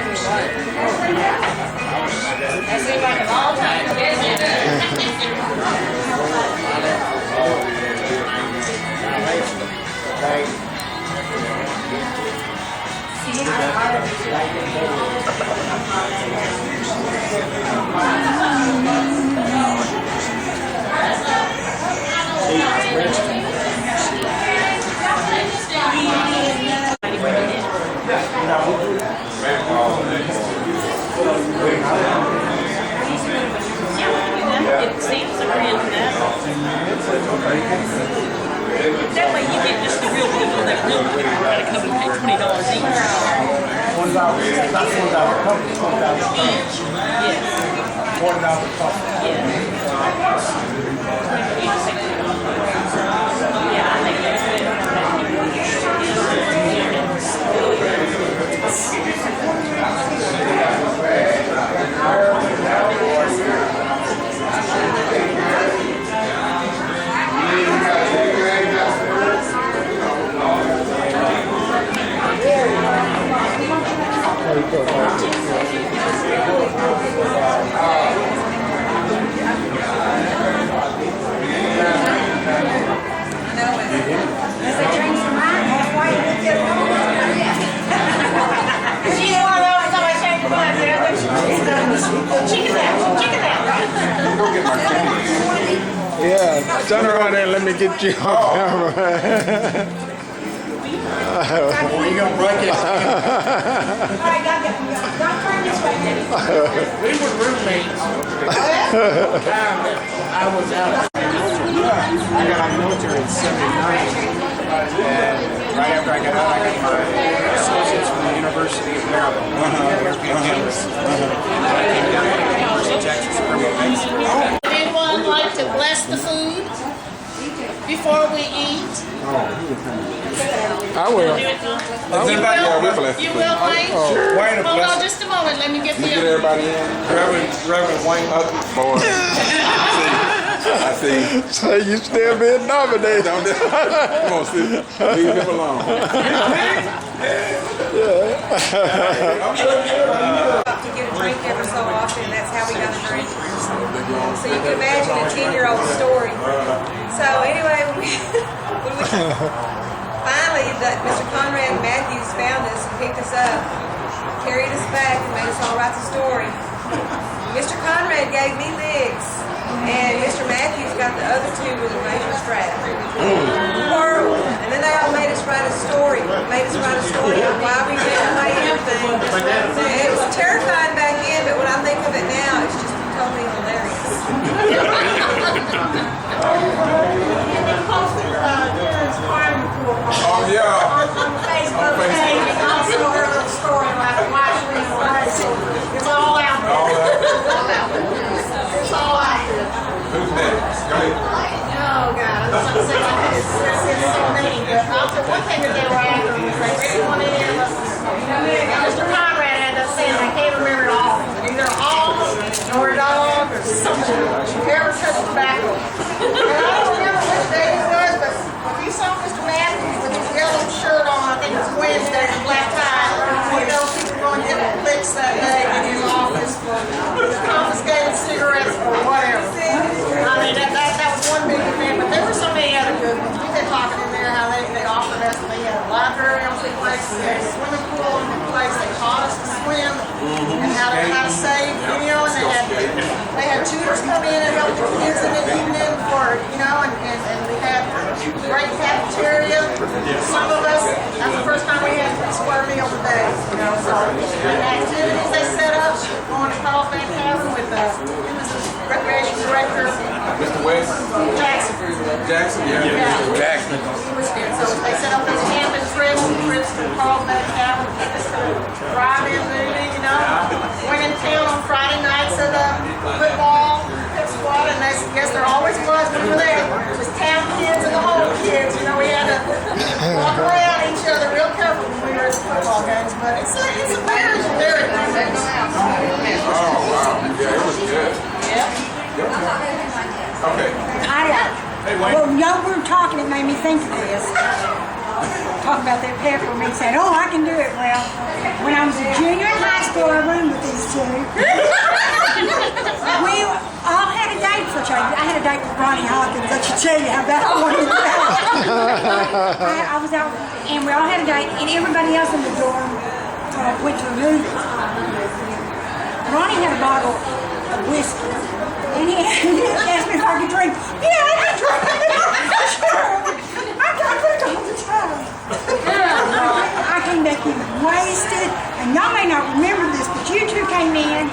exactly right. That seemed like a long time to get in That way you get just the real people that real people are going to come and pay $20 each. $1 each. Yes. $1 cost. Yeah, I think that's it. Yeah, turn around there and let me get you on camera. You're gonna break it. We were roommates. I was out of the military. I got out of the military in '79. And right after I got out, I got my associates from the University of Maryland. Campus. And I came down to Pyote Texas It. Anyone like to bless the food before we eat? I will. You will, Wayne? Wayne, Hold on just a moment. Let me get the other. Everybody in? Reverend Wayne. Boy. I see. So you still being nominated. Come on, sis. Leave him alone. To get a drink every so often, and that's how we got a drink. So you can imagine a 10-year-old story. So anyway, finally, Mr. Conrad Matthews found us and picked us up, carried us back, and made us all write the story. Mr. Conrad gave me legs, and Mr. Matthews got the other two with a razor strap. Horrible. And then they all made us write a story. Made us write a story on why we ran away and everything. And it was terrifying back then, but when I think of it now, it's just totally hilarious. Oh, yeah. On Facebook page, and also her little story about why she ran away. It's all out there. It's all out there. Who's next? Go ahead. Oh, God. I was going to say like this. It's so many. But I'll tell one thing that they were after was they really wanted to have us. Mr. Conrad had us saying, I can't remember it all. Either all, or a dog, or something. Whoever touched tobacco. And I don't remember which day it was, but if you saw Mr. Matthews with his yellow shirt on, I think it was Wednesday, and black tie, you know, people going to get licks that day in his office for confiscated cigarettes or whatever. I mean, that was one big event, but there were so many other good ones. We've been talking in there how they offered us, they had a library on the place, they had a swimming pool on the place, they taught us to swim and how to save, you know, and they had tutors come in and help the kids in the evening for, you know, and we had great cafeteria. Some of us, that's the first time we had square meals a day, you know, so the activities they set up, going to Carlsbad Cabin with the recreation director, Mr. West? Jackson. Jackson? Yeah. Jackson. So they set up these camping trips to Carlsbad Cabin, took us to the drive-in movie, you know. Went in town on Friday nights at the football, pit squad, and I guess there always was when we were there. It was town kids and the home kids, you know, we had to walk around each other real careful when we were at the football games, but it's a marriage and everything. Oh, wow. Yeah, it was good. Yeah. Okay. Well, y'all were talking, it made me think of this. talking about that peppermint, saying, "Oh, I can do it." Well, when I was a junior in high school, I roomed with these two. We all had a date for each other. I had a date with Ronnie Hawkins. I should tell you how bad I wanted to I was out, and we all had a date, and everybody else in the dorm went to the movie. Ronnie had a bottle of whiskey, and he asked me if I could drink. Yeah, I can drink. Sure. I drink all the time. I came back in wasted, and y'all may not remember this, but you two came in,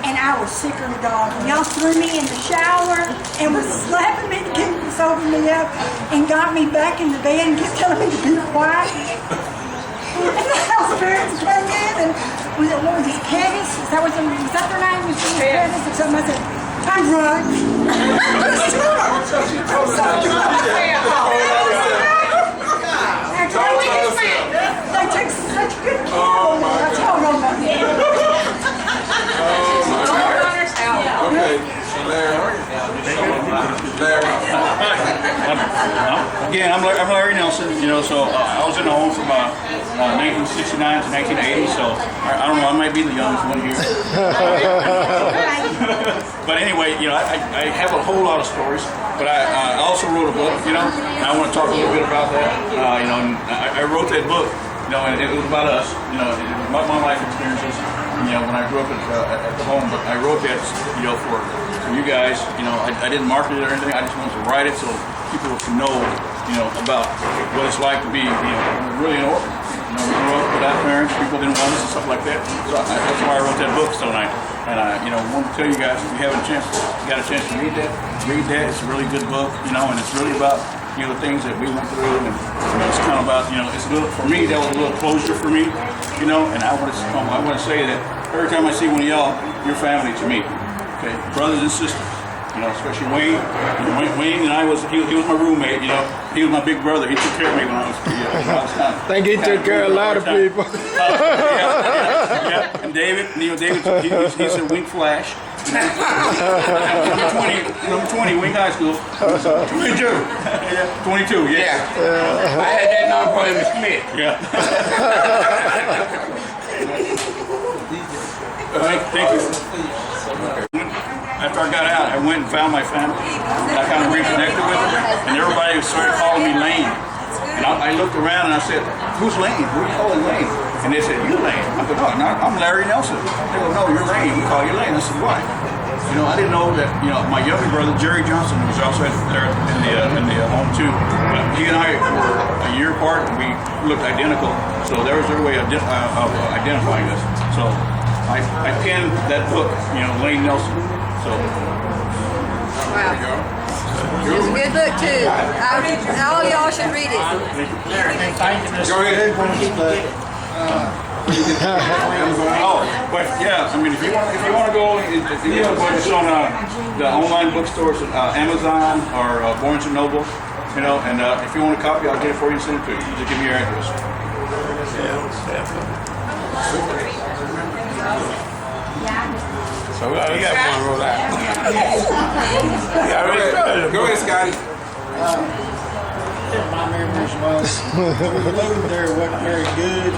and I was sicker than a dog. And y'all threw me in the shower and was slapping me to keep sober me up, and got me back in the bed and kept telling me to be quiet. And the house parents came in, and what was it, Candice? Was that their name? Was it Candice or something? I said, I'm drunk. I'm so drunk. They took such good care of me. I told them about that. Okay, so Larry. Again, I'm Larry Nelson, so I was in the home from 1969 to 1980, so I don't know, I might be the youngest one here. But anyway, I have a whole lot of stories, but I also wrote a book, and I want to talk a little bit about that. And I wrote that book, and it was about us, about my life experiences, when I grew up at the home, but I wrote that, for you guys. I didn't market it or anything. I just wanted to write it so people can know, about what it's like to be, really an orphan. We grew up without parents. People didn't want us and stuff like that. So that's why I wrote that book. So I want to tell you guys, if you got a chance to read that. It's a really good book, and it's really about, the things that we went through, and it's kind of about, it's a little, for me, that was a little closure for me, and I want to say that every time I see one of y'all, you're family to me, okay, brothers and sisters, especially Wayne. Wayne and I he was my roommate, he was my big brother. He took care of me when I was kind of. I think he took care of a lot of people. Yeah. And David, he's a wing flash. number 20, Wing High School. 22. Yeah, 22, yeah. I had that number for him, Smith. Yeah. Thank you. After I got out, I went and found my family. I kind of reconnected with them, and everybody started calling me Lane. And I looked around and I said, "Who's Lane? Who are you calling Lane?" And they said, "You Lane." I said, "No, I'm Larry Nelson." They go, "No, you're Lane. We call you Lane." I said, "Why?" I didn't know that. My younger brother Jerry Johnson was also there in the home too. But he and I were a year apart, and we looked identical. So there was their way of identifying us. So I penned that book, Lane Nelson. So. Wow. It's a good book too. All y'all should read it. Go ahead. But yeah, if you want to go, it's on the online bookstores, Amazon or Barnes and Noble, and if you want a copy, I'll get it for you and send it to you. Just give me your address. So we got one roll out. Go ahead, Scotty. My memories was the food there wasn't very good.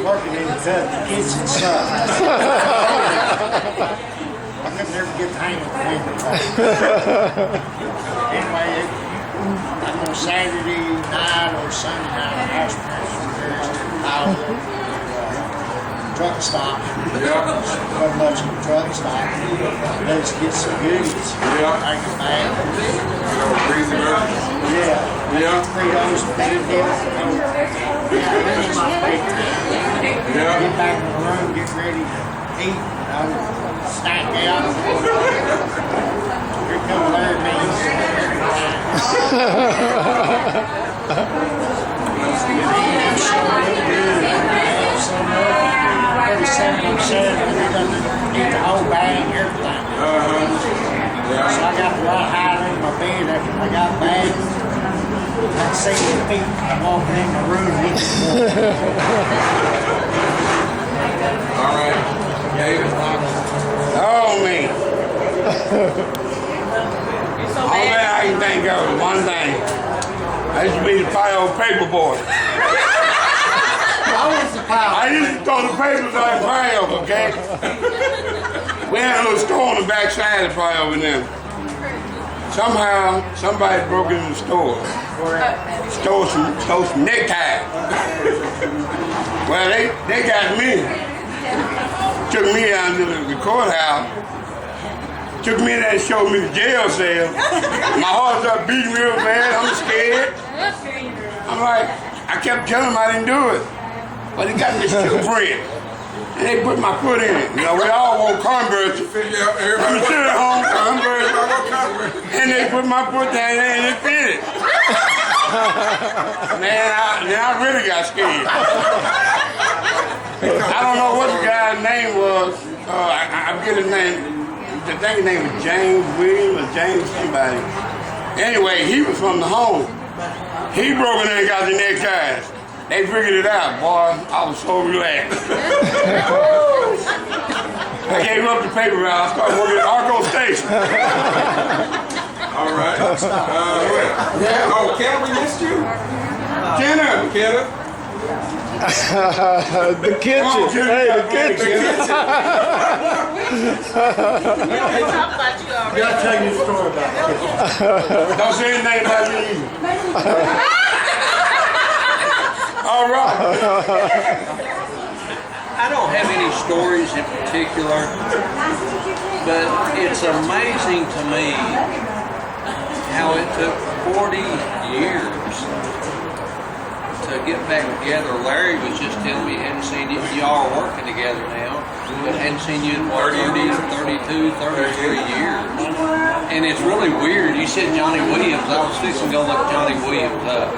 Working in the kitchen sucked. I could never get the hang of the window. Anyway, on Saturday night or Sunday night, house parents were there. Truck stop. Yeah. Wasn't much of a truck stop. Let's get some goodies. Yeah. Take it back. Breezy burger. Yeah. Yeah. 3 hours of big deal. Yeah. Get back in the room, get ready to eat. Snack out. Here come Larry Means. Eat the whole bag, everything. Yeah. So I got to run higher in my bed after I got back. I can see the feet walking in the room. All right. David. Oh, man. All that I can think of is one thing. I used to be the pile paper boy. I used to throw the papers on the pile, okay? We had a little store on the back side of the pile over there. Somehow, somebody broke into the store. Stole some neckties. Well, they got me. Took me out to the courthouse. Took me there and showed me the jail cell. My heart's up beating real bad. I'm scared. I'm like, I kept telling them I didn't do it. But they got this shoe print. And they put my foot in it. You know, we all wore Converse. I'm sitting at home, Converse. And they put my foot down there and it fit it. Man, I really got scared. I don't know what the guy's name was. I forget his name. I think his name was James Williams or James somebody. Anyway, he was from the home. He broke in there and got the neckties. They figured it out, boy. I was so relaxed. I gave up the paper route. I started working at Arco Station. All right. Oh, Kenna, we missed you. Kenna. The kitchen. Hey, the kitchen. You gotta tell you a story about it. Don't say anything about me either. All right. I don't have any stories in particular, but it's amazing to me how it took 40 years to get back together. Larry was just telling me he hadn't seen you. Y'all are working together now, but hadn't seen you in 32, 33 years. And it's really weird. You said Johnny Williams. I was fixing to go look Johnny Williams up.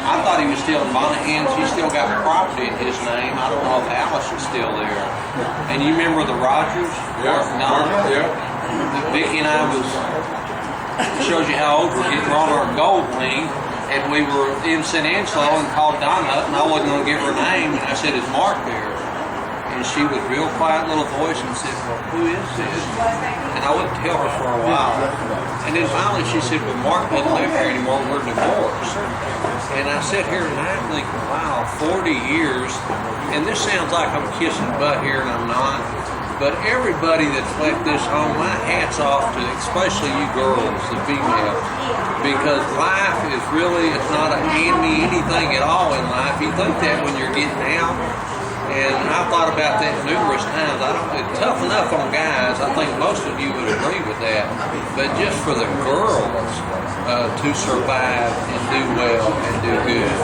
I thought he was still in Monahan's. He still got property in his name. I don't know if Alice is still there. And you remember the Rogers? Yeah. Vicki and I shows you how old we're getting. We're on our gold ring. And we were in San Angelo and called Donna up, and I wasn't going to give her a name. And I said, "Is Mark there?" And she was real quiet little voice and said, "Well, who is this?" And I wouldn't tell her for a while. And then finally she said, "Well, Mark doesn't live here anymore. We're divorced." And I sit here tonight thinking, wow, 40 years. And this sounds like I'm kissing butt here, and I'm not. But everybody that's left this home, my hat's off to especially you girls, the females. Because life is really, it's not a hand-me anything at all in life. You think that when you're getting out. And I've thought about that numerous times. It's tough enough on guys. I think most of you would agree with that. But just for the girls to survive and do well and do good.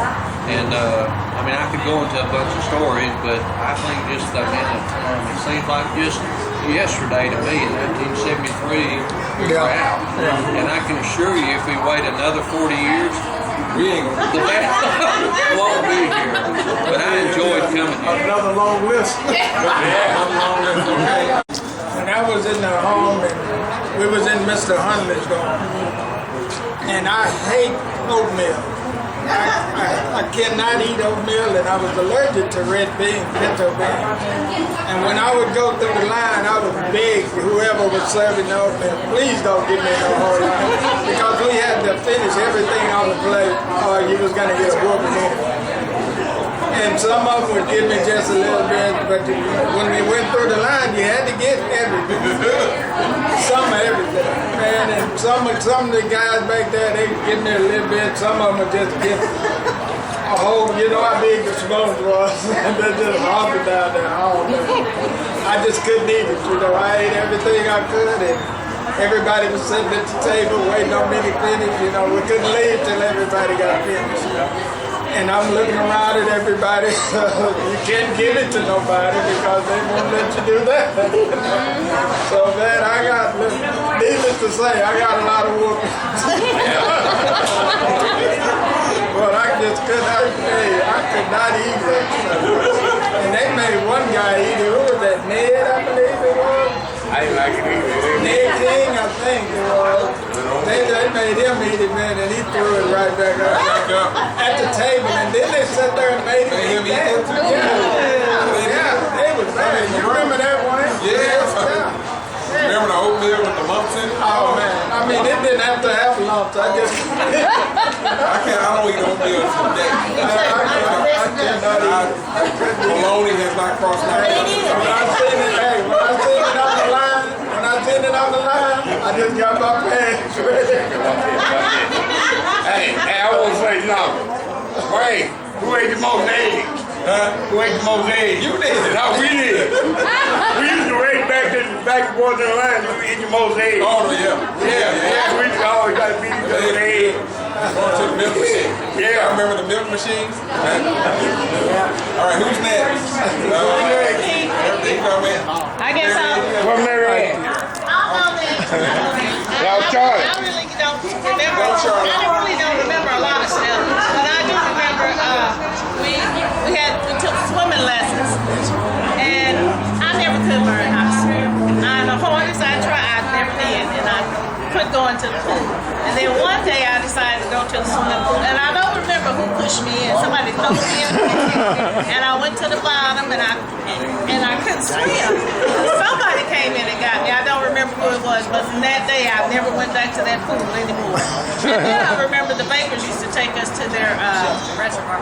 And I mean, I could go into a bunch of stories, but I think just the amount of time, it seems like just yesterday to me in 1973, we were out. And I can assure you, if we wait another 40 years, we ain't gonna the band won't be here. But I enjoyed coming here. Another long list. When I was in the home, and we was in Mr. Huntley's home, and I hate oatmeal. I cannot eat oatmeal, and I was allergic to red beans, pinto beans. And when I would go through the line, I would beg whoever was serving the oatmeal, please don't give me no whole line, because we had to finish everything on the plate, or you was gonna get a whooping anyway. And some of them would give me just a little bit, but when we went through the line, you had to get everything. Some of everything, man. And some of the guys back there, they would give me a little bit. Some of them would just get a whole, you know how big the spoons was. They just hog it down there. Oh, man. I just couldn't eat it, you know. I ate everything I could, and everybody was sitting at the table waiting on me to finish. You know, we couldn't leave till everybody got finished. And I'm looking around at everybody. You can't give it to nobody because they won't let you do that. So, man, I got, needless to say, I got a lot of whoopings. But I just could not eat it. And they made one guy eat it. Who was that, Ned, I believe it was? I didn't like it either. Ned King, I think it was. They made him eat it, man, and he threw it right back up at the table. And then they sat there and made him eat that. Yeah, they was bad. You remember that one? Yeah. remember the oatmeal with the lumps in it? Oh man, I mean it didn't have to have lumps. I just I don't eat oatmeal today. Bologna has not crossed my mind. when I seen it on the line, I just got my pants ready. Hey, I won't say nothing. Wait, who ate the most eggs? Huh? Who ate the most eggs? You did. No, we did. We used to race back and forth in the line. You eat the most eggs. Oh, yeah. Yeah. We used to always got to beat each other with eggs. Going to the milk machine. Yeah. I remember the milk machines. All right, who's next? Everything come in. I guess I'll. What Mary Ann? Y'all Charlie. I really don't remember. I really don't remember a lot of stuff, but I do remember we took swimming lessons, and I never could learn how to swim. The hardest I tried, never did, and I quit going to the pool. And then one day I decided to go to the swimming pool, and I don't remember who pushed me in. Somebody pulled me in, and I went to the bottom, and I couldn't swim. Somebody came in and got me. I don't remember who it was, but from that day I never went back to that pool anymore. And then I remember the bakers used to take us to their reservoir,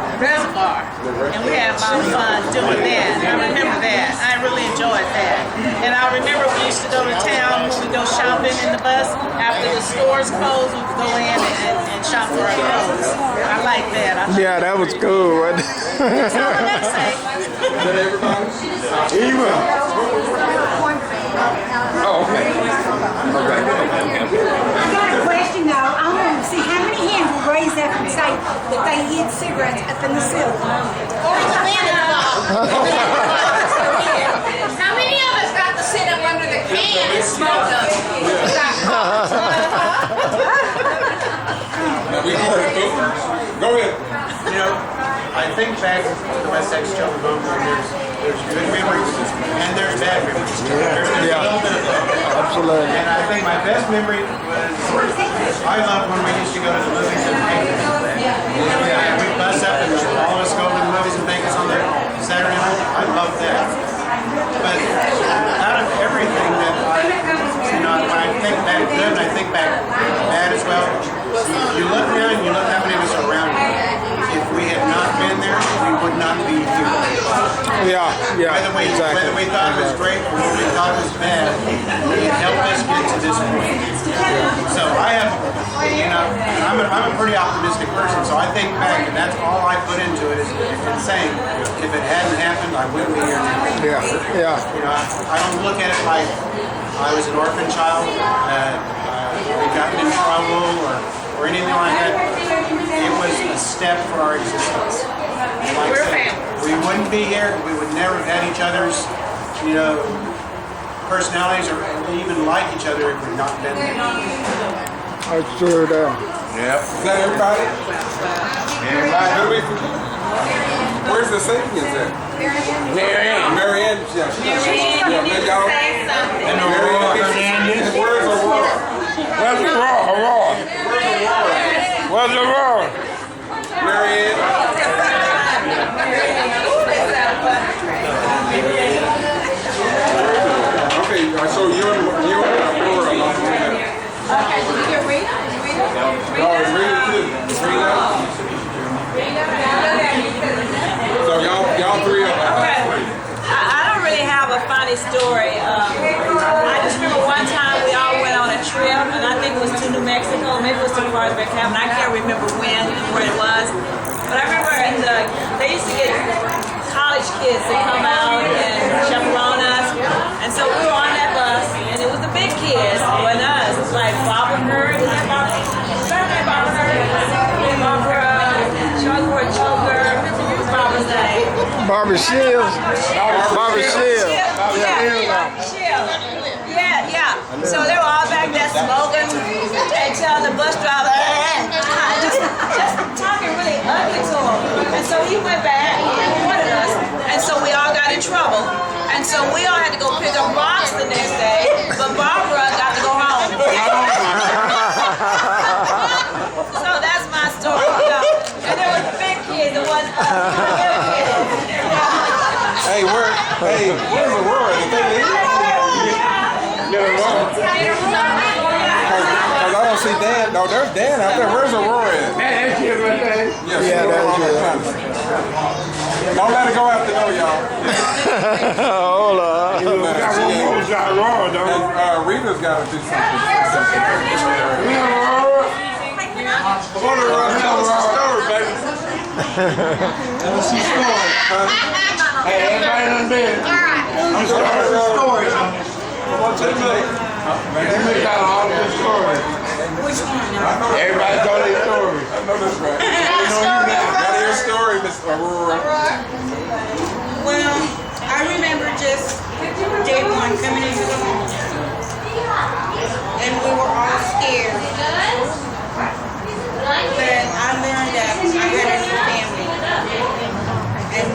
and we had a lot of fun doing that. I remember that. I really enjoyed that. And I remember we used to go to town when we go shopping in the bus. After the stores closed, we would go in and shop for our clothes. I like that. Yeah, that was cool. Wasn't it? That's all I say. Is that everybody? Eva. Oh, okay. I got a question though. I want to see how many hands will raise up and say that they hid cigarettes up in the ceiling. How many of us got to sit up under the can and smoke them? Go ahead. You know, I think back to the West Texas Children's Home, there's good memories and there's bad memories. There's a little bit of both. Absolutely. And I think my best memory was, I loved when we used to go to the movies in Vegas. We'd bus up and all of us go to the movies in Vegas on the Saturday night. I loved that. But out of everything that when I think back good and I think back bad as well, you look now and you look how many of us are around here. If we had not been there, we would not be here. Yeah, exactly. Whether we thought it was great or whether we thought it was bad, it helped us get to this point. So I have, I'm a pretty optimistic person, so I think back and that's all I put into it is saying, if it hadn't happened, I wouldn't be here today. Yeah. I don't look at it like I was an orphan child, we got in trouble or anything like that. It was a step for our existence. Like I said, we wouldn't be here. We would never have had each other's, personalities or even like each other if we'd not been there. That's true, though. Yeah. Is that everybody? Everybody. Where's the Sapiens at? Mary Ann. Yeah, maybe y'all. And Aurora. Where's Aurora? Where's the Aurora? Where's the Aurora? Mary Ann. Okay, so you and Aurora. Okay, did you get Rita? No, it's Rita too. Rita. So y'all three of them. Okay. I don't really have a funny story. I just remember one time we all went on a trip, and I think it was to New Mexico, maybe it was to Carlsbad Camp, and I can't remember when and where it was. But I remember they used to get college kids to come out and chaperone us, and so we were on that bus, and it was the big kids, it wasn't us. It was like Barbara Hurd, was that Barbara? Was that name Barbara Hurd? Barbara, Charlotte Choker, what was Barbara's name? Barbara Shields. Barbara Shields. Yeah. So they were all back there smoking and telling the bus driver, just talking really ugly to him. And so he went back and warned us, and so we all got in trouble. And so we all had to go pick up rocks the next day, but Barbara got to go home. So that's my story. And there was big kids, there was little kids. Where's Aurora? Did they leave? Because I don't see Dan. No, there's Dan out there. Where's Aurora at? That's it right there. Yeah, that's it. Don't let it go out the door, y'all. Hold on. Rita's got to do something. I want to tell us a story, baby. Tell us some story. Hey, everybody done been. I'm starting some stories. What's it like? They got all good stories. Which one? Everybody told their story. I know that's right. Got your story, Miss Aurora. Well, I remember just day one coming into the home. And we were all scared. But I learned that I had a new family. And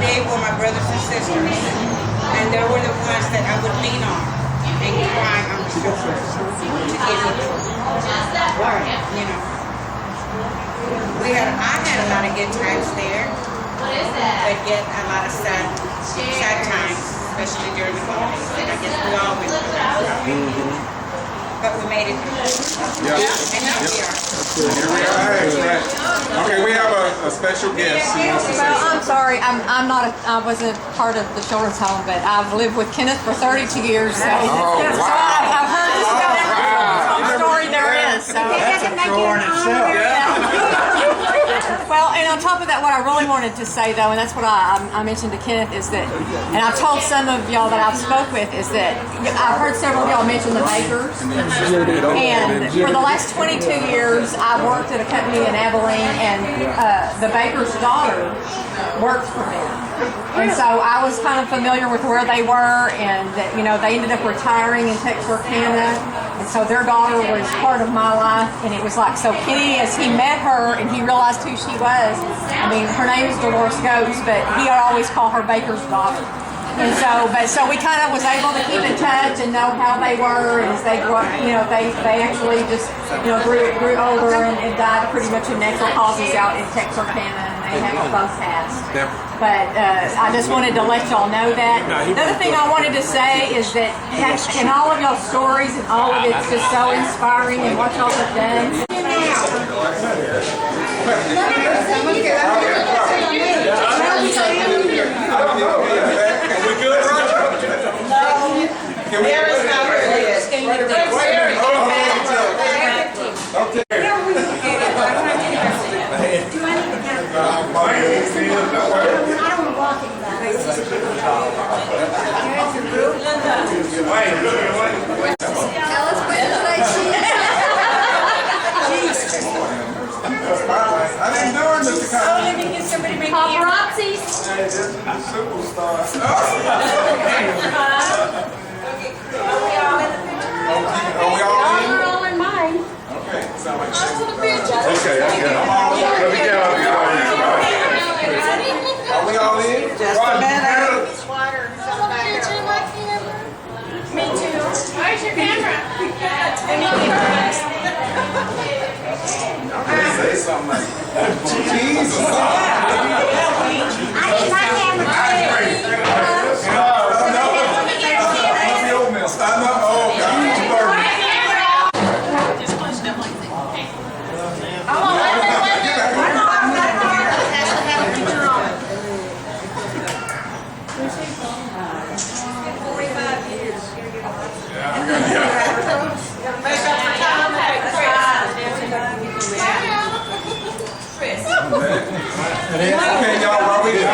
they were my brothers and sisters. And they were the ones that I would lean on and cry on the shoulder to get me through. You know. I had a lot of good times there. But yet a lot of sad times, especially during the holidays. And I guess we all went through. But we made it through. Yeah. And here we are. Here we are. Okay, we have a special guest. Who wants to say Well, I'm something? sorry, I wasn't part of the children's home, but I've lived with Kenneth for 32 years, so, so I've heard just about every children's home story there is. So. Well, and on top of that, what I really wanted to say, though, and that's what I mentioned to Kenneth, is that, and I've told some of y'all that I've spoke with, is that I've heard several of y'all mention the bakers. And for the last 22 years, I've worked at a company in Abilene, and the baker's daughter worked for them. And so I was kind of familiar with where they were, and that, you know, they ended up retiring in Texarkana. And so their daughter was part of my life, and it was like, so Kenny, as he met her and he realized who she was, I mean, her name is Dolores Goats, but he would always call her Baker's daughter. And so we kind of was able to keep in touch and know how they were, and as they grew up, you know, they actually just, you know, grew older and died pretty much of natural causes out in Texarkana, and they have both passed. But I just wanted to let y'all know that. The other thing I wanted to say is that in all of y'all's stories and all of it's just so inspiring and what y'all have done. Okay, y'all, while we get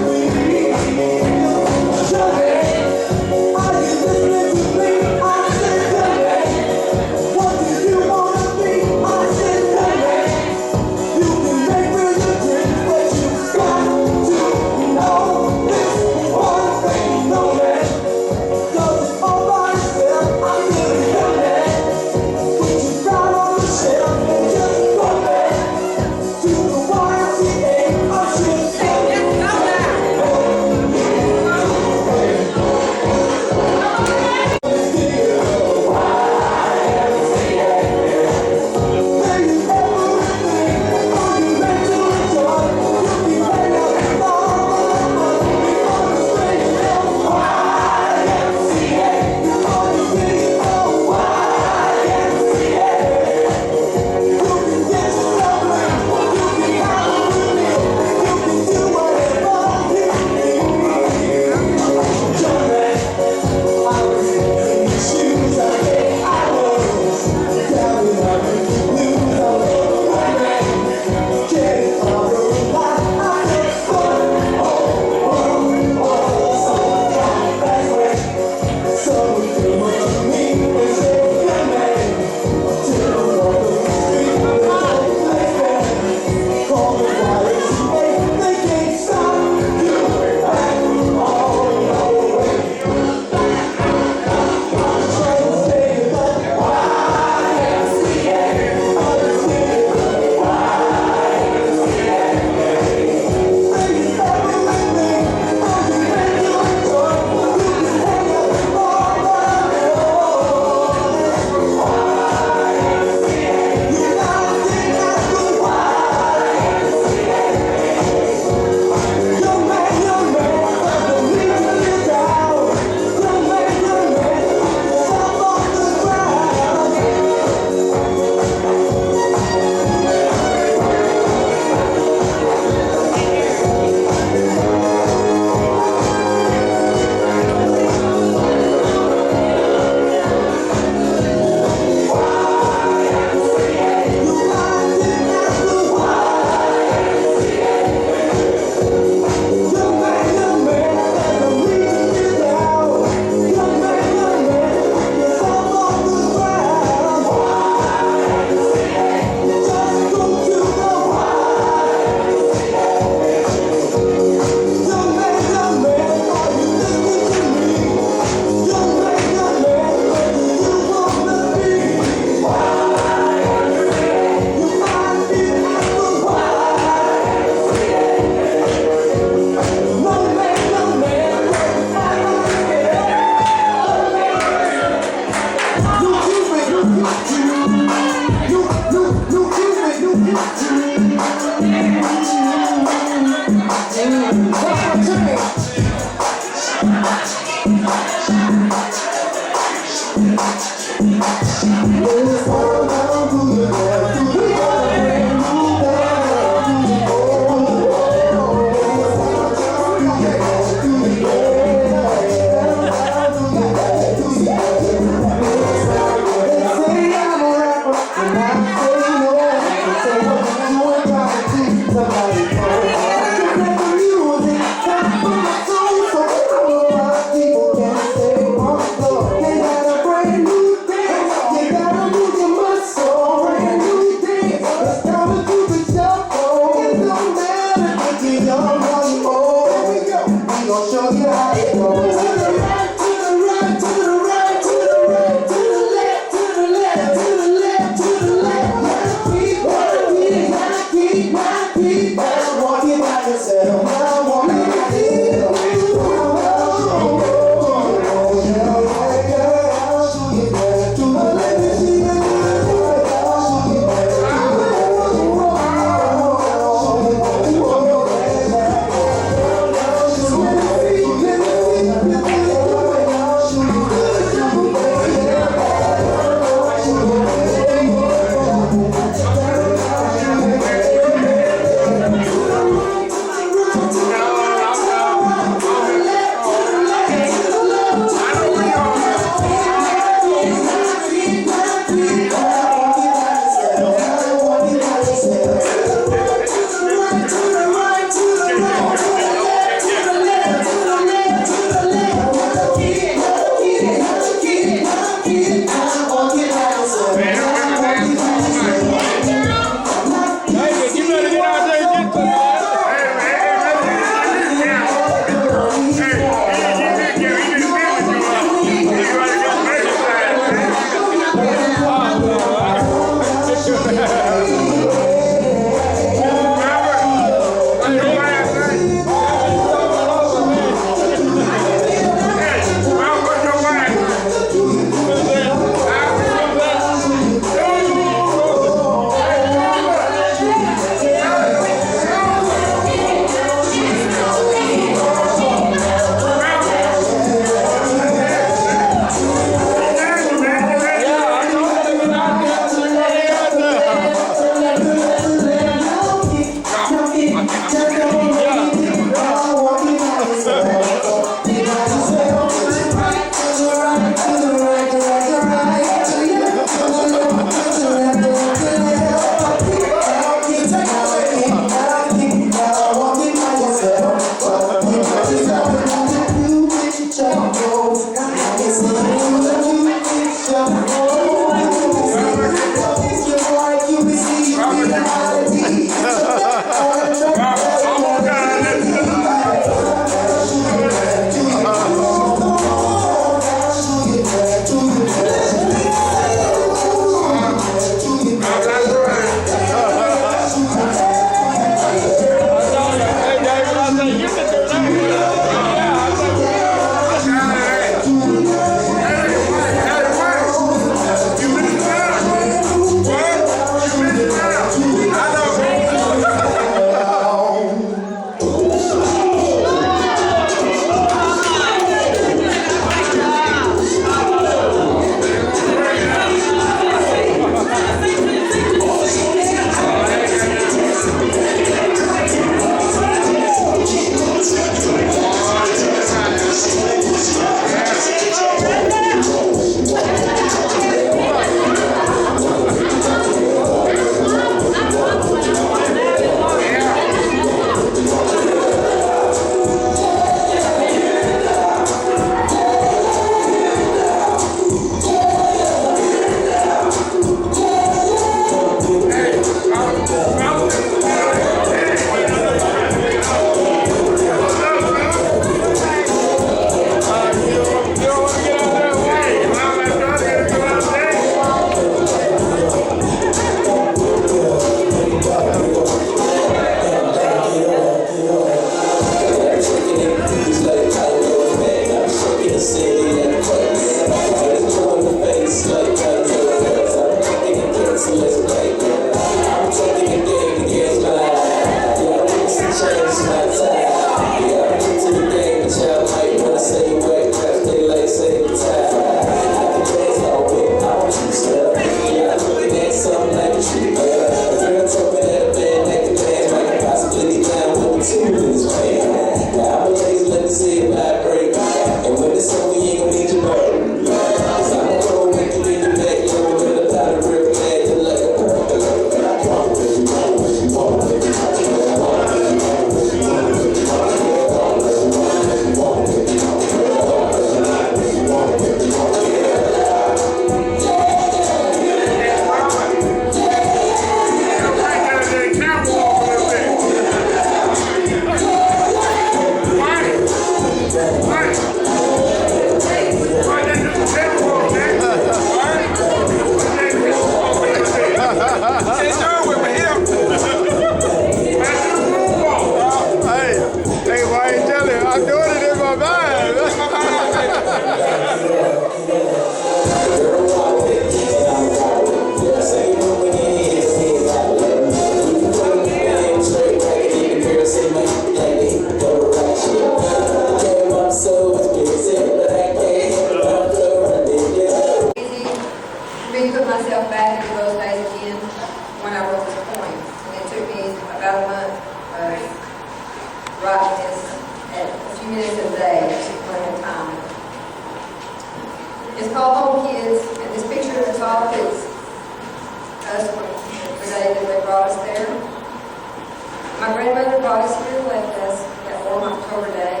my grandmother brought us here and left us that warm October day.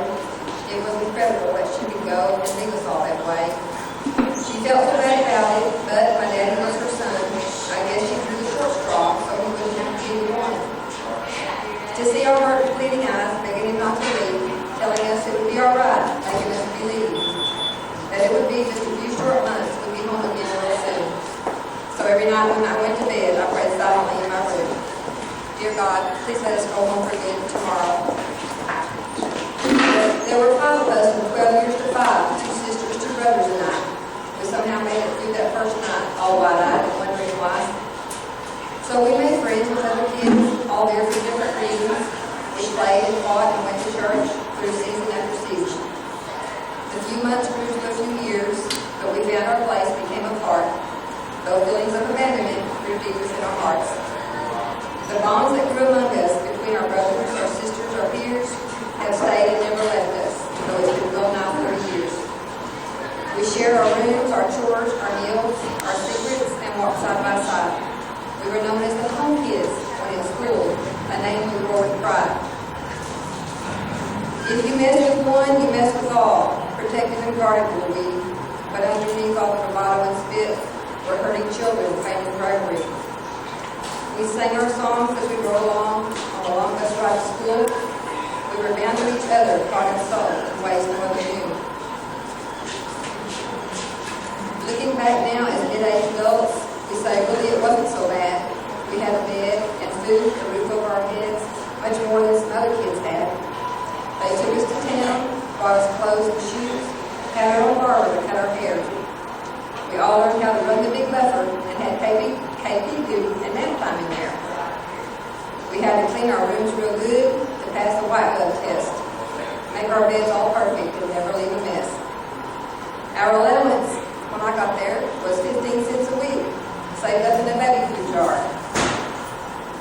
It was incredible that she could go and leave us all that way. She felt so bad about it, but my daddy was her son. I guess she drew the short straw, so he wouldn't have to be the one. To see our heart bleeding eyes, begging him not to leave, telling us it would be all right, making us believe that it would be just a few short months, we'd be home again real soon. So every night when I went to bed, I prayed silently in my room. Dear God, please let us go home for good tomorrow. There were 5 of us from 12 years to 5, 2 sisters, 2 brothers, and I. We somehow made it through that first night, all wide-eyed and wondering why. So we made friends with other kids, all there for different reasons. We played and fought and went to church through season after season. A few months grew to a few years, but we found our place, became a part. Though feelings of abandonment grew deepest in our hearts. The bonds that grew among us, between our brothers, our sisters, our peers, have stayed and never left us, though it's been well now 30 years. We shared our rooms, our chores, our meals, our secrets, and walked side by side. We were known as the home kids when in school, a name we wore with pride. If you mess with one, you mess with all. Protected and guarded will be, but underneath all the bravado and spit, we're hurting children, family bravery. We sang our songs as we rode along on the long bus ride to school. We were bound to each other, heart and soul, in ways no other knew. Looking back now as mid-aged adults, we say really it wasn't so bad. We had a bed and food, a roof over our heads, much more than some other kids had. They took us to town, bought us clothes and shoes, had our own barber to cut our hair. We all learned how to run the big buffer and had KP duty and nap time in there. We had to clean our rooms real good to pass the white glove test, make our beds all perfect and never leave a mess. Our allowance, when I got there, was 15 cents a week, saved up in a baby food jar.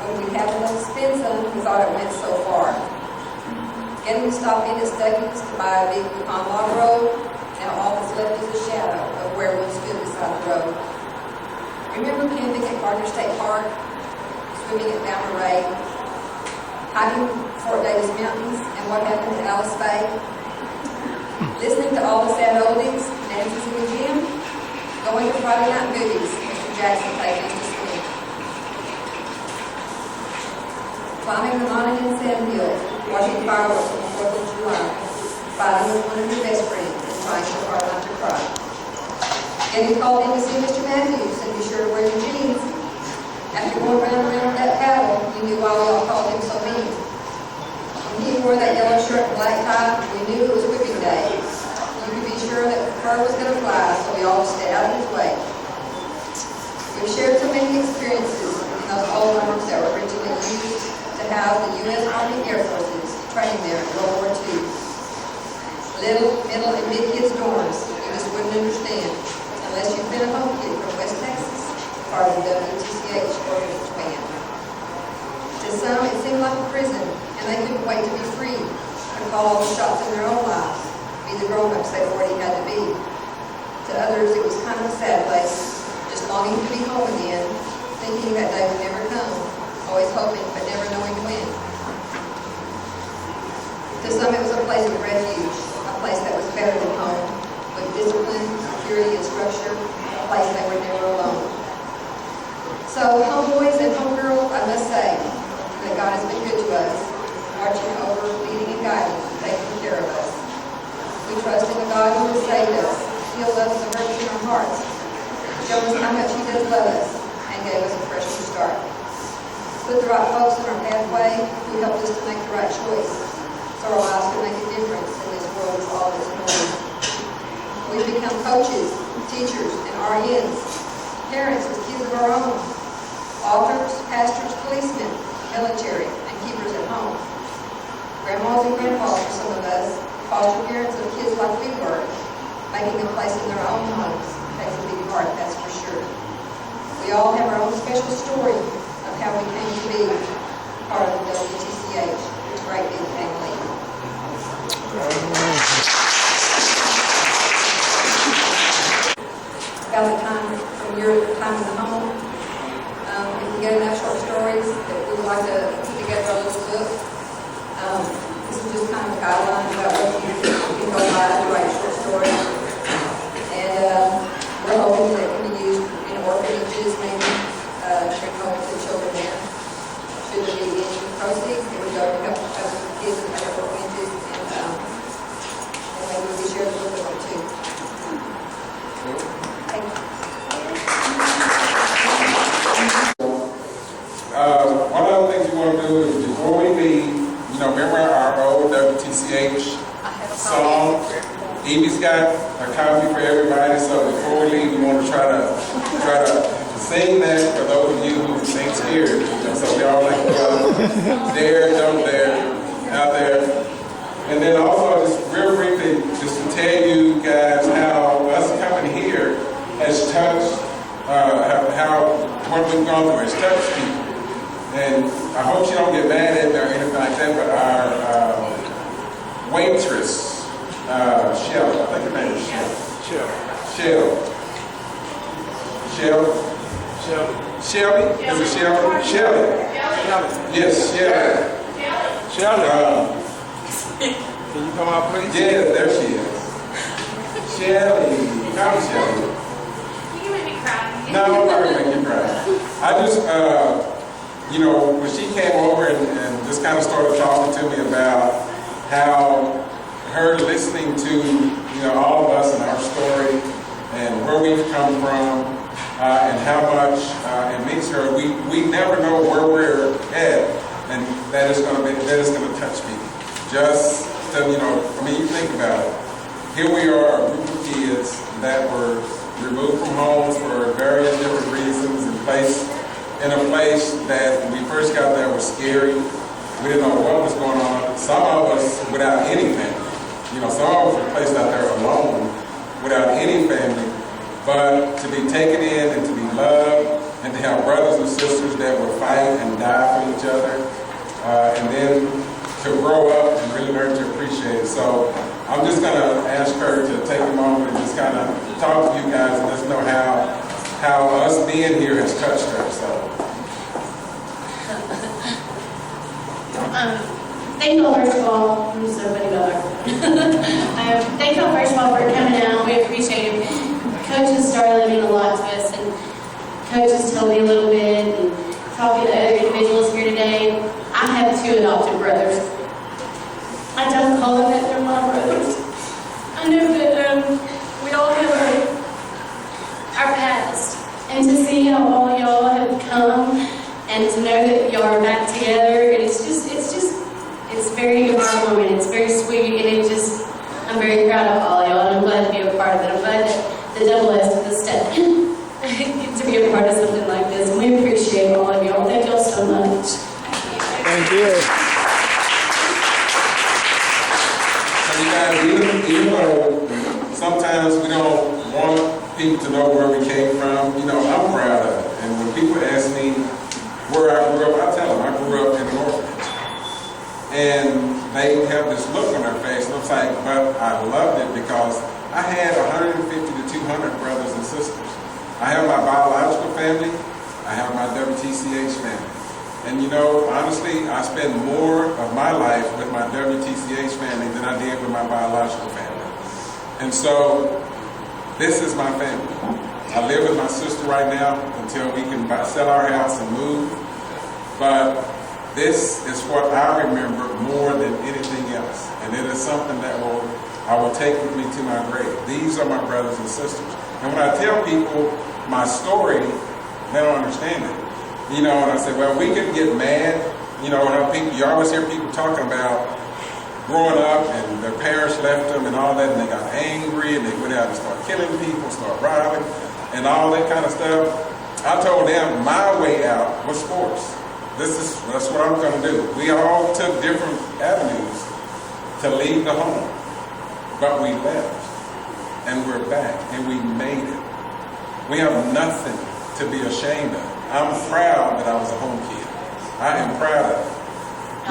When we had enough to spend some, we thought it went so far. Getting to stop in at Stuckey's to buy a big pecan log roll, now all that's left is a shadow of where we stood beside the road. Remember camping at Gardner State Park, swimming at Mount Ray, hiking Fort Davis Mountains, and what happened to Alice Bay? Listening to all the sad oldies, dances in the gym, going to Friday night movies, Mr. Jackson taking us to swim. Climbing the Monument Sand Hill, watching fireworks on the 4th of July, fighting with one of your best friends, and trying so hard not to cry. Getting called in to see Mr. Matthews, and be sure to wear your jeans. After going round and round that paddle, you knew why we all called him so mean. When he wore that yellow shirt and black tie, we knew it was whipping day. You could be sure that the fur was going to fly, so we all stayed out of his way. We've shared so many experiences in those old arms that were originally used to house the U.S. Army Air Forces training there in World War II. Little, middle, and mid-kids dorms, you just wouldn't understand unless you've been a home kid from West Texas, part of the WTCH orphanage band. To some, it seemed like a prison, and they couldn't wait to be free and call all the shots in their own lives, be the grown-ups they already had to be. To others, it was kind of a sad place, just longing to be home again, thinking that day would never come, always hoping but never knowing when. To some, it was a place of refuge, a place that was better than home, with discipline, security, and structure, a place they were never alone. So, homeboys and homegirls, I must say that God has been good to us, watching over, leading and guiding, taking care of us. We trust in the God who has saved us, healed us the hurt in our hearts, shown us how much He does love us, and gave us a fresh new start. Put the right folks in our pathway who helped us to make the right choice, so our lives can make a difference in this world with all its noise. We've become coaches, teachers, and RNs, parents with kids of our own, authors, pastors, policemen, military, and keepers at home. Grandmas and grandpas for some of us, foster parents of kids like we were, making a place in their own homes takes a big part, that's for sure. We all have our own special story of how we came to be part of the WTCH, this great big family. About the time from your time in the home, if you get enough short stories that we would like to put together a little book song. Evie's got a copy for everybody, so before we leave, we want to try to sing that for those of you who ain't scared. So we all like to go dare, don't dare, out there. And then also, just real briefly, just to tell you guys how us coming here has touched, how what we've gone through has touched people. And I hope you don't get mad at me or anything like that, but our waitress, Shell, I think her name is Shell. Shelby? Is it Shelby? Shelby. Yes, Shelby. Shelly. Can you come out, please? Yeah, there she is. Shelly. Come, Shelly. You make me cry. No, I'm not going to make you cry. I just, you know, when she came over and just kind of started talking to me about how her listening to, you know, all of us and our story and where we've come from and how much it means to her, we never know where we're at, and that is going to touch people. Just to, you know, I mean, you think about it. Here we are, a group of kids that were removed from homes for various different reasons and placed in a place that when we first got there was scary. We didn't know what was going on. Some of us without any family. You know, some of us were placed out there alone without any family. But to be taken in and to be loved and to have brothers and sisters that would fight and die for each other. And then to grow up and really learn to appreciate it. So I'm just going to ask her to take a moment and just kind of talk to you guys and let us know how us being here has touched her. So. Thank you all, first of all. I'm so funny about that. Thank you all, first of all, for coming out. We appreciate it. Coaches started meaning a lot to us, and coaches told me a little bit, and talking to other individuals here today. I have 2 adopted brothers. I don't call them that, they're my brothers. I know that we all have our past, and to see how all y'all have come, and to know that y'all are back together, it's very heartwarming, it's very sweet, and I'm very proud of all y'all, and I'm glad to be a part of it. I'm glad that the double S to the step get to be a part of something like this, and we appreciate all of y'all. Thank y'all so much. Thank you. So you guys, even though sometimes we don't want people to know where we came from, you know, I'm proud of it. And when people ask me where I grew up, I tell them I grew up in an orphanage. And they have this look on their face, and I'm like, but I loved it because I had 150 to 200 brothers and sisters. I have my biological family, I have my WTCH family. And you know, honestly, I spend more of my life with my WTCH family than I did with my biological family. And so, this is my family. I live with my sister right now until we can sell our house and move. But this is what I remember more than anything else. And it is something that I will take with me to my grave. These are my brothers and sisters. And when I tell people my story, they don't understand it. You know, and I say, well, we can get mad. You know, how people, you always hear people talking about growing up and their parents left them and all that, and they got angry and they went out and started killing people, started robbing, and all that kind of stuff. I told them my way out was sports. That's what I'm going to do. We all took different avenues to leave the home, but we left, and we're back, and we made it. We have nothing to be ashamed of. I'm proud that I was a home kid. I am proud of it.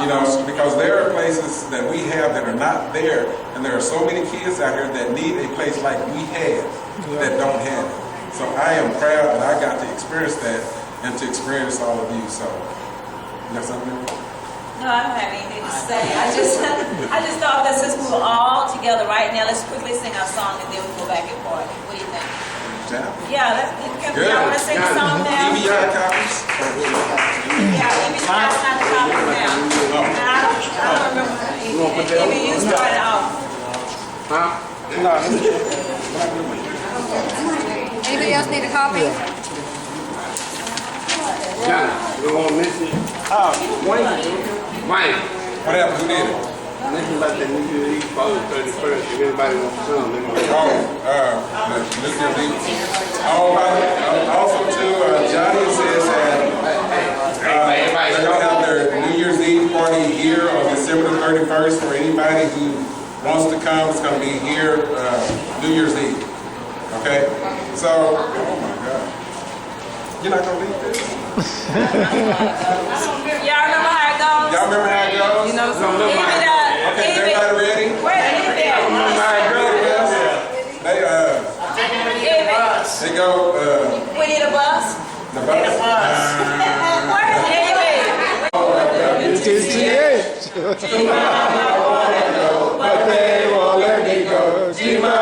You know, because there are places that we have that are not there, and there are so many kids out here that need a place like we have that don't have it. So I am proud that I got to experience that and to experience all of you. So, you got something? No, I don't have anything to say. I just thought that since we were all together right now, let's quickly sing our song and then we'll go back and party. What do you think? Yeah, y'all want to sing a song now? Evie got copies? Yeah, Evie's passing out the copies now. And I don't remember. Evie, you started off. Anybody else need a copy? Yeah, you want to miss it? What happened? Who did it? Mention about that New Year's Eve, Father 31st. If anybody wants to come, let me know. Also too, Johnny says that they're gonna have their New Year's Eve party here on December the 31st for anybody who wants to come. It's gonna be here New Year's Eve. Okay? So, oh my God. You're not gonna leave this? Y'all remember how it goes? Y'all remember how it goes? You know, Okay, is everybody ready? Where the They go, we need a bus. the bus. Where's WTCH. But they won't let me go. G-Man, I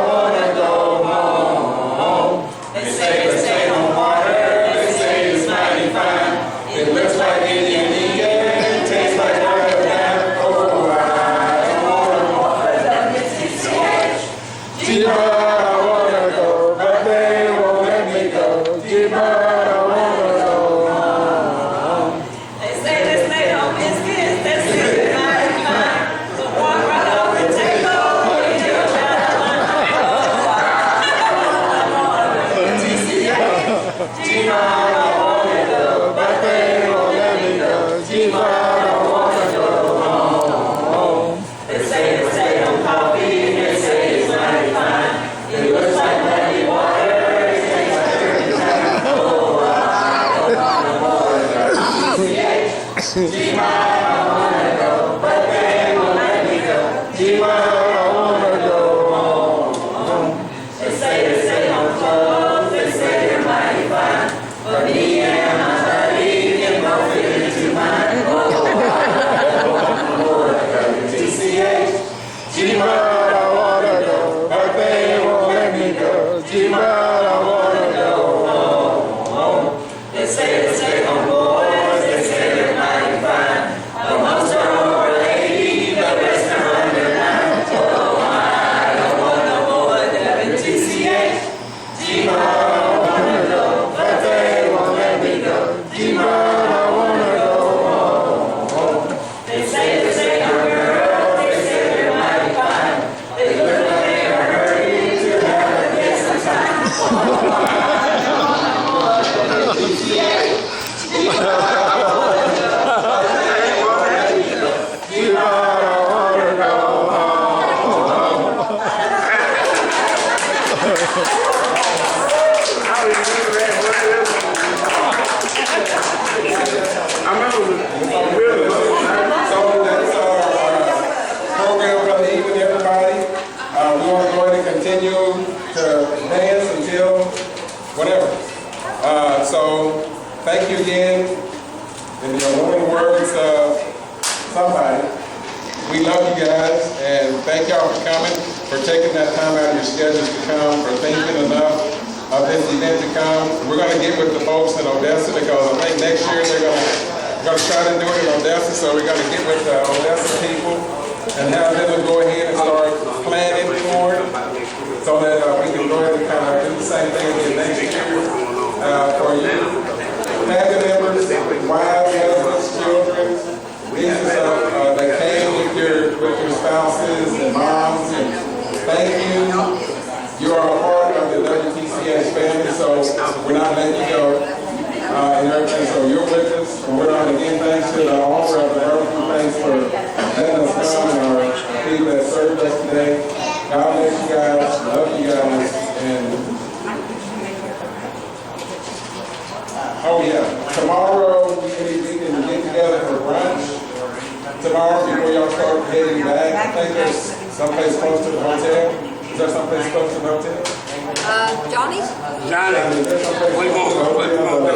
wanna go home. They say no water. They say it's mighty fine. It looks like Indian ink. It tastes like rubber. Oh, I don't wanna go. WTCH. G-Man, I wanna go. But they won't let me go. G-Man, I wanna go home. They say this made no biscuits. That's it. So walk right over and take over. G-Man, I wanna go, but they won't let me go. G-Man, I wanna go home. They say no coffee, they say it's mighty fine. It looks like muddy water, it tastes like sunshine. Oh, I wanna go to G-Man, I wanna go, but they won't let me go. G-Man, I wanna go home. They say no clothes, they say they're mighty fine. But me and my buddy can both fit into mine. Oh, WTCH. G-Man, I wanna go, but they won't let me go. G-Man, I wanna go home. They say no boys, they say they're mighty fine. But most are over 80, the rest are under 9. Oh, I don't want no more WTCH. G-Man, I wanna go, but they won't let me go. G-Man, I wanna go home. They say no girls, they say they're mighty fine. They look like they are hurting to have a guess sometime. Oh, I don't want no more WTCH. G-Man, I wanna go, but they won't let me go. G-Man, I wanna go home. I remember really. So that's our program for the evening, everybody. We are going to continue to dance until whatever. So thank you again. In the loving words of somebody, we love you guys and thank y'all for coming, for taking that time out of your schedules to come, for thinking enough of this event to come. We're going to get with the folks in Odessa because I think next year they're going to try to do it in Odessa, so we're going to get with the Odessa people and have them go ahead and start planning for it so that we can go ahead and kind of do the same thing again next year for you. Family members, wives, husbands, children, these are that came with your spouses and moms, and thank you. You are a part of the WTCH family, so we're not letting you go. And everything, so you're with us, and we're not again thanks to the owner of the barbecue. Thanks for letting us come and our people that served us today. God bless you guys, love you guys, and oh yeah, tomorrow we can get together for brunch. Tomorrow before y'all start heading back, I think there's someplace close to the hotel. Is there someplace close to the hotel? Johnny's? Johnny, what you want to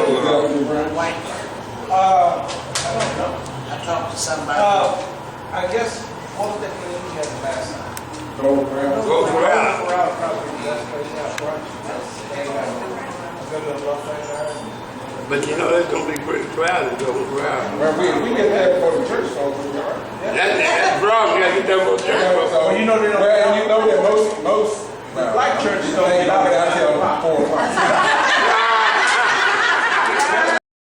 I talked to somebody. I guess, what was that thing we had last time? Go around. Go around. Probably the best place to have brunch. And, good little buffet there. But you know, it's going to be pretty crowded going around. Well, we get there before the church starts. That's wrong. You got to get there before church. Well, you know they don't. Well, you know that most Black churches don't they get out till 4 o'clock.